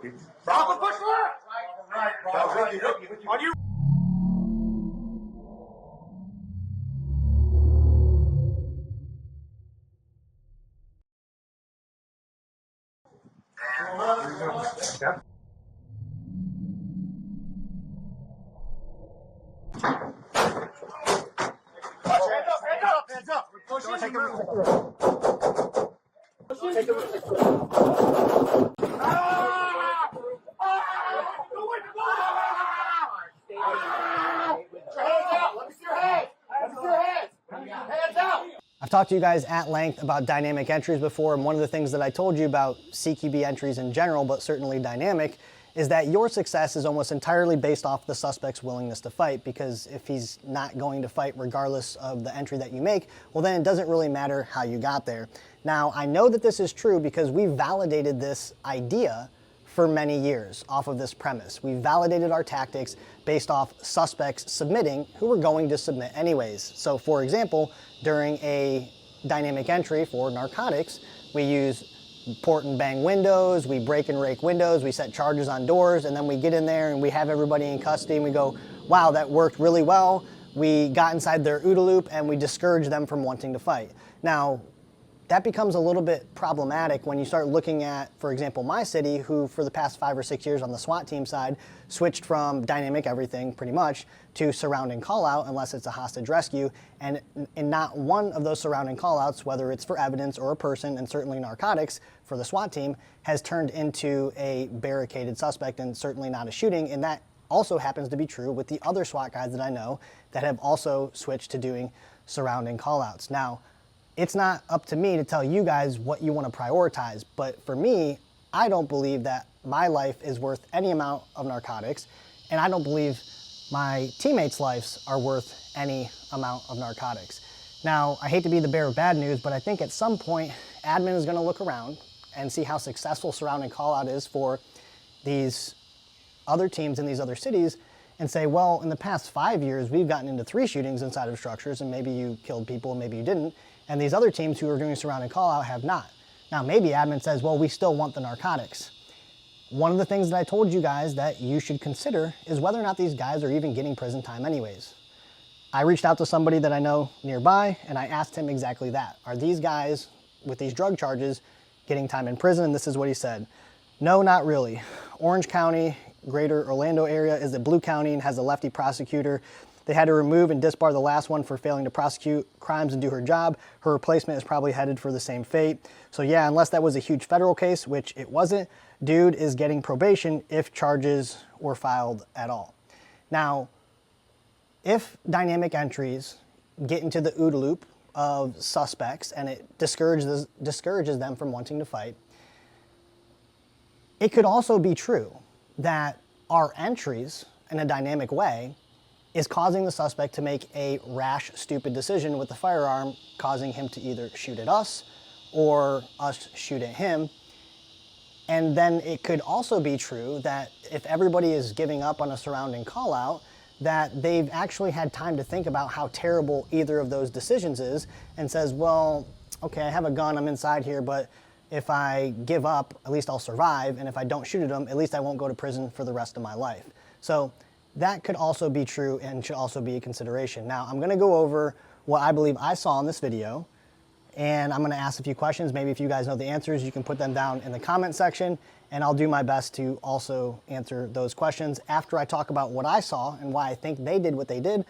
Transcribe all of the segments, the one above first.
Stop and push left! Right. On you. Yep. Hands up! Take I've talked to you guys at length about dynamic entries before, and one of the things that I told you about CQB entries in general, but certainly dynamic, is that your success is almost entirely based off the suspect's willingness to fight, because if he's not going to fight regardless of the entry that you make, well then it doesn't really matter how you got there. Now, I know that this is true because we validated this idea for many years off of this premise. We validated our tactics based off suspects submitting who were going to submit anyways. So for example, during a dynamic entry for narcotics, we use port and bang windows, we break and rake windows, we set charges on doors, and then we get in there and we have everybody in custody and we go, wow, that worked really well. We got inside their OODA loop and we discouraged them from wanting to fight. Now, that becomes a little bit problematic when you start looking at, for example, my city, who for the past 5 or 6 years on the SWAT team side switched from dynamic everything pretty much to surrounding call out unless it's a hostage rescue. And in not one of those surrounding call outs, whether it's for evidence or a person, and certainly narcotics for the SWAT team, has turned into a barricaded suspect and certainly not a shooting. And that also happens to be true with the other SWAT guys that I know that have also switched to doing surrounding call outs. Now, it's not up to me to tell you guys what you want to prioritize, but for me, I don't believe that my life is worth any amount of narcotics, and I don't believe my teammates' lives are worth any amount of narcotics. Now, I hate to be the bearer of bad news, but I think at some point, admin is going to look around and see how successful surrounding call out is for these other teams in these other cities and say, well, in the past 5 years, we've gotten into 3 shootings inside of structures, and maybe you killed people and maybe you didn't. And these other teams who are doing surrounding call out have not. Now, maybe admin says, well, we still want the narcotics. One of the things that I told you guys that you should consider is whether or not these guys are even getting prison time anyways. I reached out to somebody that I know nearby and I asked him exactly that. Are these guys with these drug charges getting time in prison? And this is what he said. No, not really. Orange County, greater Orlando area is a blue county and has a lefty prosecutor. They had to remove and disbar the last one for failing to prosecute crimes and do her job. Her replacement is probably headed for the same fate. So yeah, unless that was a huge federal case, which it wasn't, dude is getting probation if charges were filed at all. Now, if dynamic entries get into the OODA loop of suspects and it discourages them from wanting to fight, it could also be true that our entries in a dynamic way is causing the suspect to make a rash, stupid decision with the firearm, causing him to either shoot at us or us shoot at him. And then it could also be true that if everybody is giving up on a surrounding call out, that they've actually had time to think about how terrible either of those decisions is and says, well, okay, I have a gun, I'm inside here, but if I give up, at least I'll survive. And if I don't shoot at them, at least I won't go to prison for the rest of my life. So that could also be true and should also be a consideration. Now, I'm gonna go over what I believe I saw in this video, and I'm gonna ask a few questions. Maybe if you guys know the answers, you can put them down in the comment section, and I'll do my best to also answer those questions. After I talk about what I saw and why I think they did what they did,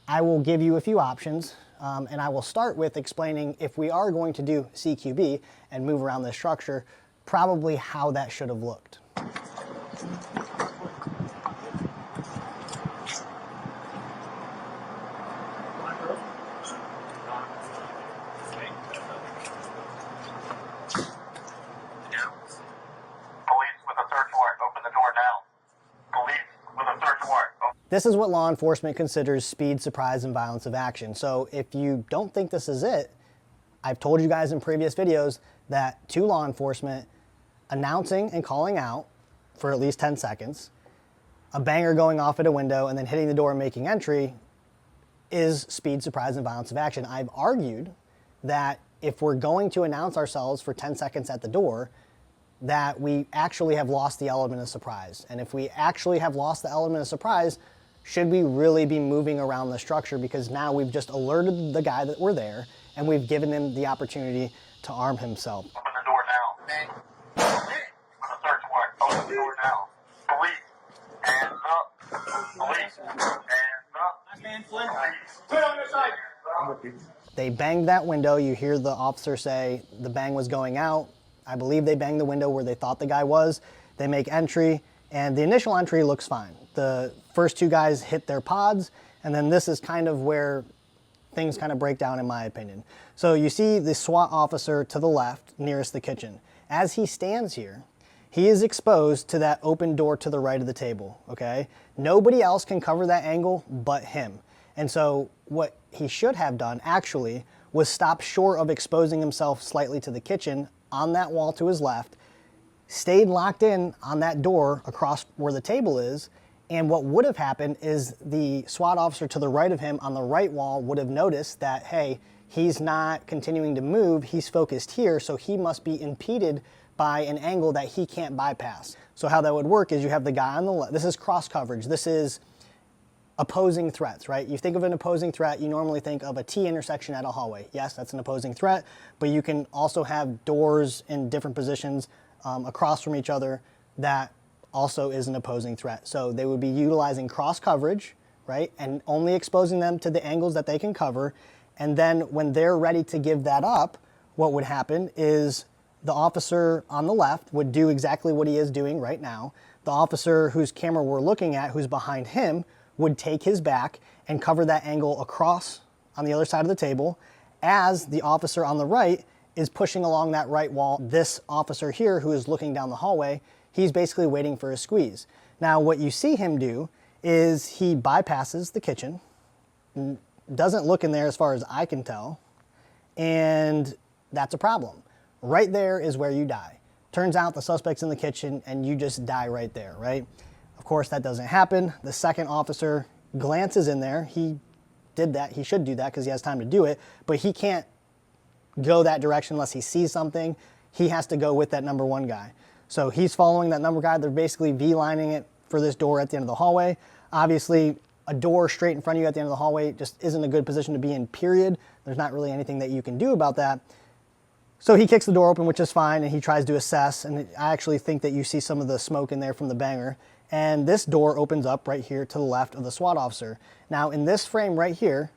I will give you a few options, and I will start with explaining if we are going to do CQB and move around this structure, probably how that should have looked. This is what law enforcement considers speed, surprise, and violence of action. So if you don't think this is it, I've told you guys in previous videos that to law enforcement, announcing and calling out for at least 10 seconds, a banger going off at a window and then hitting the door and making entry is speed, surprise, and violence of action. I've argued that if we're going to announce ourselves for 10 seconds at the door, that we actually have lost the element of surprise. And if we actually have lost the element of surprise, should we really be moving around the structure? Because now we've just alerted the guy that we're there and we've given him the opportunity to arm himself. Open the door now. With a search warrant. Open the door now. Police. Hands up. Police. Hands up. Man, Flynn. Police. Put on your side. They banged that window. You hear the officer say the bang was going out. I believe they banged the window where they thought the guy was. They make entry, and the initial entry looks fine. The first two guys hit their pods, and then this is kind of where things kind of break down in my opinion. So you see the SWAT officer to the left, nearest the kitchen. As he stands here, he is exposed to that open door to the right of the table, okay? Nobody else can cover that angle but him. And so what he should have done actually was stop short of exposing himself slightly to the kitchen on that wall to his left, stayed locked in on that door across where the table is, and what would have happened is the SWAT officer to the right of him on the right wall would have noticed that, hey, he's not continuing to move, he's focused here, so he must be impeded by an angle that he can't bypass. So how that would work is you have the guy on the left, this is cross coverage, this is opposing threats, right? You think of an opposing threat, you normally think of a T intersection at a hallway. Yes, that's an opposing threat, but you can also have doors in different positions across from each other that also is an opposing threat. So they would be utilizing cross coverage, right? And only exposing them to the angles that they can cover. And then when they're ready to give that up, what would happen is the officer on the left would do exactly what he is doing right now. The officer whose camera we're looking at, who's behind him, would take his back and cover that angle across on the other side of the table as the officer on the right is pushing along that right wall. This officer here who is looking down the hallway, he's basically waiting for a squeeze. Now what you see him do is he bypasses the kitchen, doesn't look in there as far as I can tell, and that's a problem. Right there is where you die. Turns out the suspect's in the kitchen and you just die right there, right? Of course, that doesn't happen. The second officer glances in there. He did that. He should do that because he has time to do it, but he can't go that direction unless he sees something. He has to go with that number one guy. So he's following that number guy. They're basically V-lining it for this door at the end of the hallway. Obviously, a door straight in front of you at the end of the hallway just isn't a good position to be in, period. There's not really anything that you can do about that. So he kicks the door open, which is fine, and he tries to assess, and I actually think that you see some of the smoke in there from the banger. And this door opens up right here to the left of the SWAT officer. Now in this frame right here,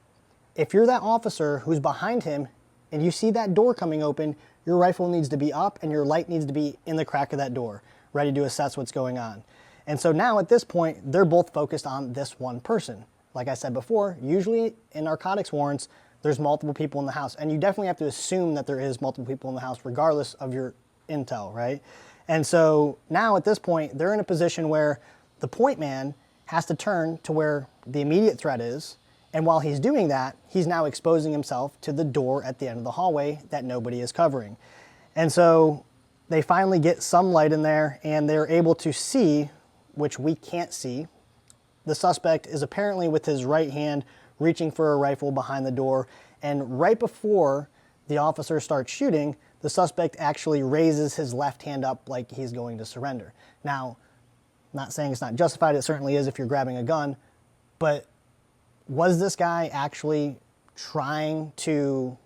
if you're that officer who's behind him and you see that door coming open, your rifle needs to be up and your light needs to be in the crack of that door, ready to assess what's going on. And so now at this point, they're both focused on this one person. Like I said before, usually in narcotics warrants, there's multiple people in the house, and you definitely have to assume that there is multiple people in the house regardless of your intel, right? And so now at this point, they're in a position where the point man has to turn to where the immediate threat is. And while he's doing that, he's now exposing himself to the door at the end of the hallway that nobody is covering. And so they finally get some light in there and they're able to see, which we can't see. The suspect is apparently with his right hand reaching for a rifle behind the door. And right before the officer starts shooting, the suspect actually raises his left hand up like he's going to surrender. Now, I'm not saying it's not justified, it certainly is if you're grabbing a gun, but was this guy actually trying to,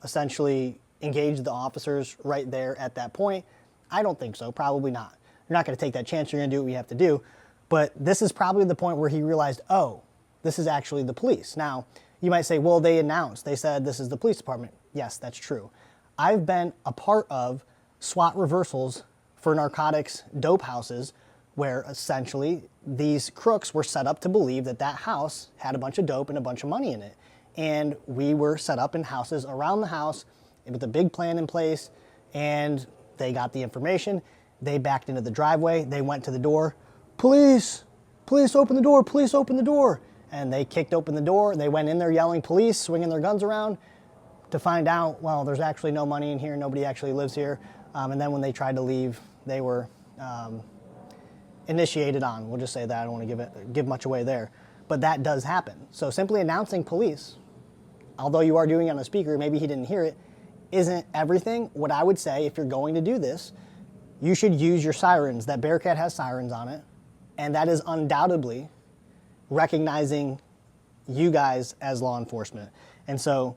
essentially engage the officers right there at that point? I don't think so, probably not. You're not gonna take that chance, you're gonna do what you have to do. But this is probably the point where he realized, oh, this is actually the police. Now, you might say, well, they announced, they said this is the police department. Yes, that's true. I've been a part of SWAT reversals for narcotics dope houses where essentially these crooks were set up to believe that that house had a bunch of dope and a bunch of money in it. And we were set up in houses around the house with a big plan in place, and they got the information, they backed into the driveway, they went to the door, police, police open the door, police open the door. And they kicked open the door, they went in there yelling police, swinging their guns around, to find out, well, there's actually no money in here, nobody actually lives here. And then when they tried to leave, they were initiated on. We'll just say that, I don't want to give much away there. But that does happen. So simply announcing police, although you are doing it on a speaker, maybe he didn't hear it, isn't everything. What I would say, if you're going to do this, you should use your sirens. That Bearcat has sirens on it, and that is undoubtedly recognizing you guys as law enforcement. And so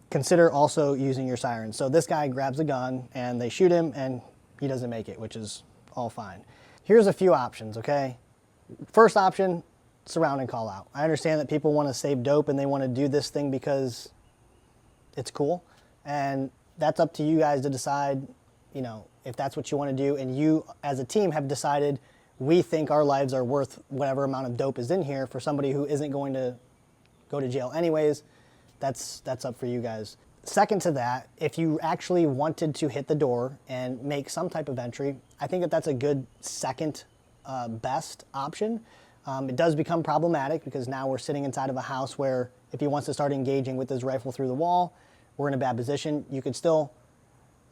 consider also using your sirens. So this guy grabs a gun and they shoot him and he doesn't make it, which is all fine. Here's a few options, okay? First option, surround and call out. I understand that people want to save dope and they want to do this thing because it's cool. And that's up to you guys to decide, you know, if that's what you want to do. And you as a team have decided we think our lives are worth whatever amount of dope is in here for somebody who isn't going to go to jail anyways. That's up for you guys. Second to that, if you actually wanted to hit the door and make some type of entry, I think that that's a good second best option. It does become problematic because now we're sitting inside of a house where if he wants to start engaging with his rifle through the wall, we're in a bad position. You could still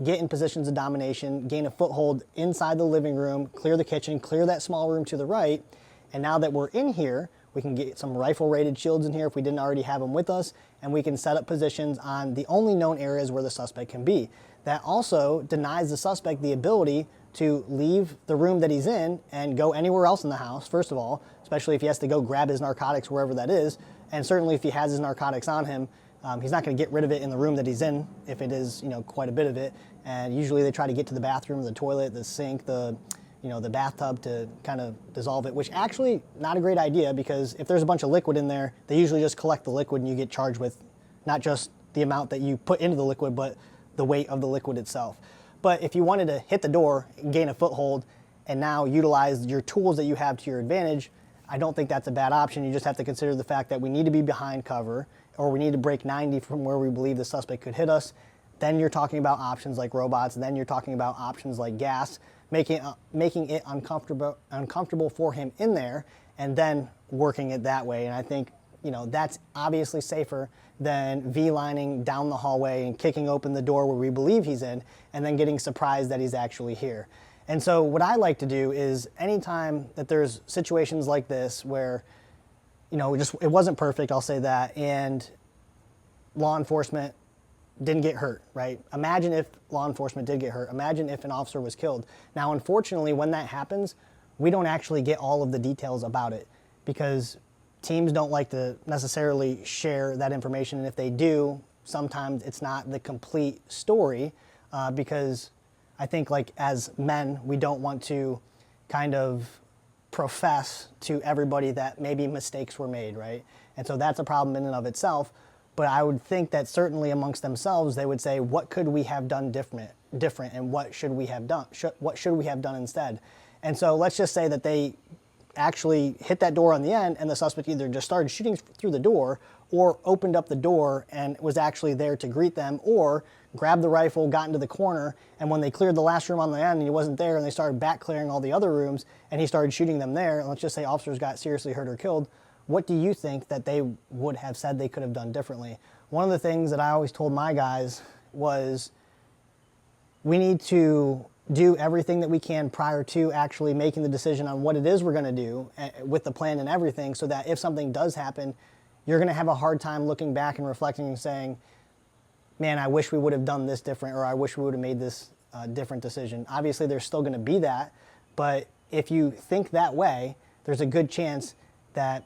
get in positions of domination, gain a foothold inside the living room, clear the kitchen, clear that small room to the right, and now that we're in here, we can get some rifle-rated shields in here if we didn't already have them with us, and we can set up positions on the only known areas where the suspect can be. That also denies the suspect the ability to leave the room that he's in and go anywhere else in the house, first of all, especially if he has to go grab his narcotics wherever that is, and certainly if he has his narcotics on him, he's not going to get rid of it in the room that he's in if it is, you know, quite a bit of it. And usually they try to get to the bathroom, the toilet, the sink, the bathtub to kind of dissolve it, which actually not a great idea because if there's a bunch of liquid in there, they usually just collect the liquid and you get charged with not just the amount that you put into the liquid, but the weight of the liquid itself. But if you wanted to hit the door and gain a foothold and now utilize your tools that you have to your advantage, I don't think that's a bad option. You just have to consider the fact that we need to be behind cover or we need to break 90 from where we believe the suspect could hit us. Then you're talking about options like robots, and then you're talking about options like gas, making it uncomfortable for him in there, and then working it that way. And I think, you know, that's obviously safer than V-lining down the hallway and kicking open the door where we believe he's in, and then getting surprised that he's actually here. And so what I like to do is anytime that there's situations like this where, you know, it wasn't perfect, I'll say that, and law enforcement didn't get hurt, right? Imagine if law enforcement did get hurt. Imagine if an officer was killed. Now, unfortunately, when that happens, we don't actually get all of the details about it because teams don't like to necessarily share that information. And if they do, sometimes it's not the complete story because I think like as men, we don't want to kind of profess to everybody that maybe mistakes were made, right? And so that's a problem in and of itself. But I would think that certainly amongst themselves, they would say, what could we have done different and what should we have done? What should we have done instead? And so let's just say that they actually hit that door on the end and the suspect either just started shooting through the door or opened up the door and was actually there to greet them or grabbed the rifle, got into the corner, and when they cleared the last room on the end and he wasn't there and they started back clearing all the other rooms and he started shooting them there, and let's just say officers got seriously hurt or killed, what do you think that they would have said they could have done differently? One of the things that I always told my guys was we need to do everything that we can prior to actually making the decision on what it is we're going to do with the plan and everything so that if something does happen, you're going to have a hard time looking back and reflecting and saying, man, I wish we would have done this different or I wish we would have made this different decision. Obviously, there's still going to be that, but if you think that way, there's a good chance that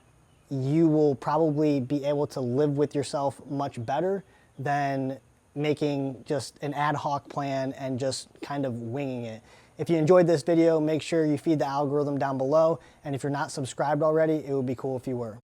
you will probably be able to live with yourself much better than making just an ad hoc plan and just kind of winging it. If you enjoyed this video, make sure you feed the algorithm down below. And if you're not subscribed already, it would be cool if you were.